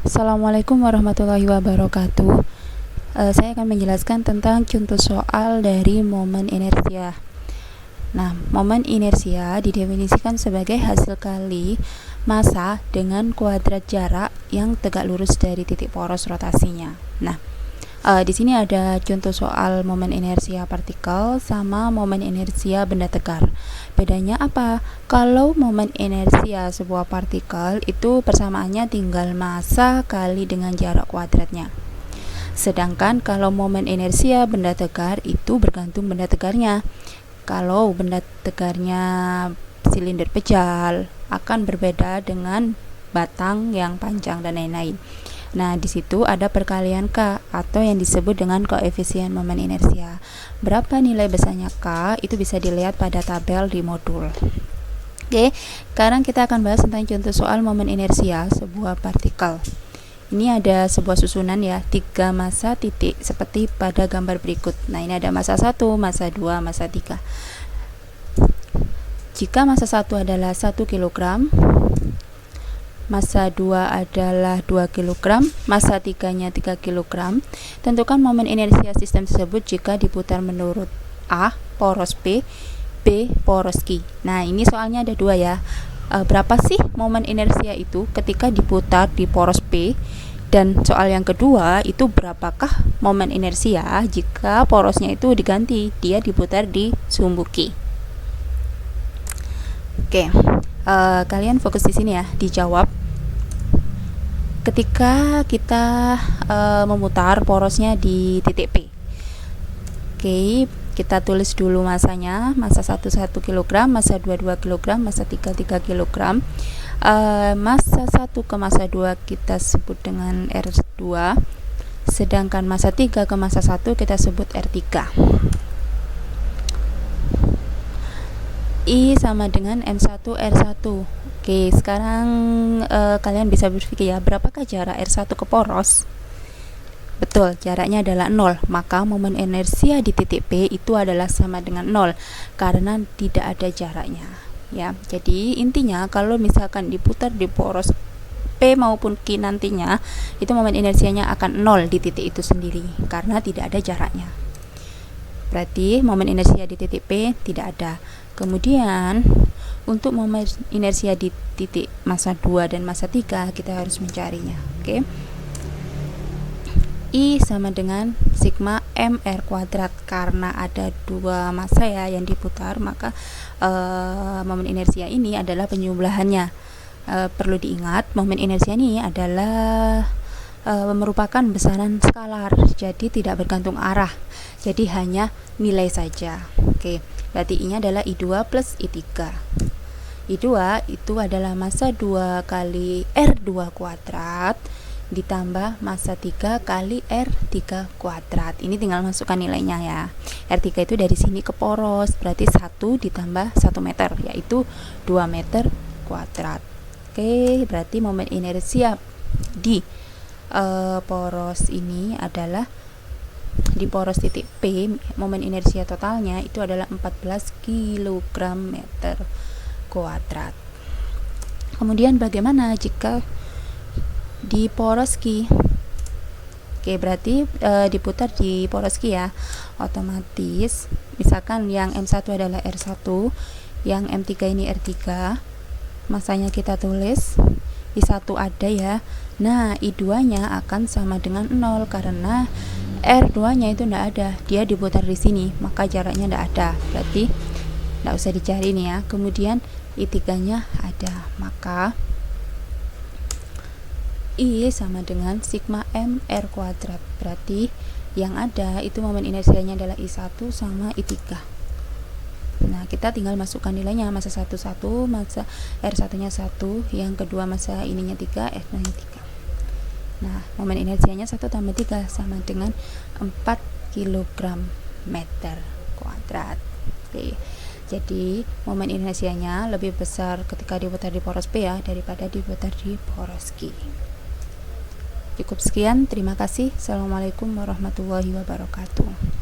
Assalamualaikum warahmatullahi wabarakatuh. Saya akan menjelaskan tentang contoh soal dari momen inersia. Nah, momen inersia didefinisikan sebagai hasil kali massa dengan kuadrat jarak yang tegak lurus dari titik poros rotasinya. Nah, di sini ada contoh soal momen inersia partikel sama momen inersia benda tegar. Bedanya apa? Kalau momen inersia sebuah partikel itu persamaannya tinggal massa kali dengan jarak kuadratnya. Sedangkan kalau momen inersia benda tegar itu bergantung benda tegarnya. Kalau benda tegarnya silinder pejal akan berbeda dengan batang yang panjang dan lain-lain. Nah, di situ ada perkalian K atau yang disebut dengan koefisien momen inersia. Berapa nilai besarnya K itu bisa dilihat pada tabel di modul. Oke, sekarang kita akan bahas tentang contoh soal momen inersia sebuah partikel. Ini ada sebuah susunan ya, 3 massa titik seperti pada gambar berikut. Nah, ini ada massa 1, massa 2, massa 3. Jika massa 1 adalah 1 kg, massa 2 adalah 2 kg, massa 3-nya 3 kg. Tentukan momen inersia sistem tersebut jika diputar menurut A, poros P, B, poros Q. Nah, ini soalnya ada dua ya. Berapa sih momen inersia itu ketika diputar di poros P? Dan soal yang kedua itu berapakah momen inersia jika porosnya itu diganti, dia diputar di sumbu Q. Oke, kalian fokus di sini ya, dijawab. Ketika kita memutar porosnya di titik P. Oke, kita tulis dulu masanya. Massa 1 1 kg, massa 2 2 kg, massa 3 3 kg. Massa 1 ke massa 2 kita sebut dengan R2. Sedangkan massa 3 ke massa 1 kita sebut R3. I sama dengan M1 R1. Oke, sekarang kalian bisa berpikir ya, berapakah jarak R1 ke poros? Betul, jaraknya adalah 0. Maka momen inersia di titik P itu adalah sama dengan 0 karena tidak ada jaraknya. Ya, jadi intinya kalau misalkan diputar di poros P maupun Q nantinya, itu momen inersianya akan 0 di titik itu sendiri karena tidak ada jaraknya. Berarti momen inersia di titik P tidak ada. Kemudian untuk momen inersia di titik massa 2 dan massa 3 kita harus mencarinya. Oke. I sama dengan sigma mr kuadrat. Karena ada dua massa ya yang diputar, maka momen inersia ini adalah penjumlahannya. Perlu diingat, momen inersia ini adalah merupakan besaran skalar, jadi tidak bergantung arah, jadi hanya nilai saja. Oke, berarti I-nya adalah I2 plus I3. I2 itu adalah massa 2 kali R2 kuadrat ditambah massa 3 kali R3 kuadrat. Ini tinggal masukkan nilainya ya. R3 itu dari sini ke poros, berarti 1 ditambah 1 meter, yaitu 2 meter kuadrat. Oke, berarti momen inersia di poros ini adalah di poros titik P, momen inersia totalnya itu adalah 14 kg meter kuadrat. Kemudian bagaimana jika di poros Q? Oke, berarti diputar di poros Q ya. Otomatis misalkan yang M1 adalah R1, yang M3 ini R3, masanya kita tulis I1 ada ya. Nah, I2-nya akan sama dengan 0 karena R2-nya itu tidak ada, dia diputar di sini, maka jaraknya tidak ada, berarti tidak usah dicari nih ya. Kemudian I3-nya ada, maka I sama dengan sigma mr kuadrat, berarti yang ada itu momen inersianya adalah I1 sama I3. Nah, kita tinggal masukkan nilainya, massa 1 1, massa R1-nya 1, yang kedua massa ininya 3, R2-nya 3. Nah, momen inersianya 1 tambah 3 sama dengan 4 kg meter kuadrat. Oke. Jadi, momen inersianya lebih besar ketika diputar di poros P ya daripada diputar di poros Q. Cukup sekian, terima kasih. Assalamualaikum warahmatullahi wabarakatuh.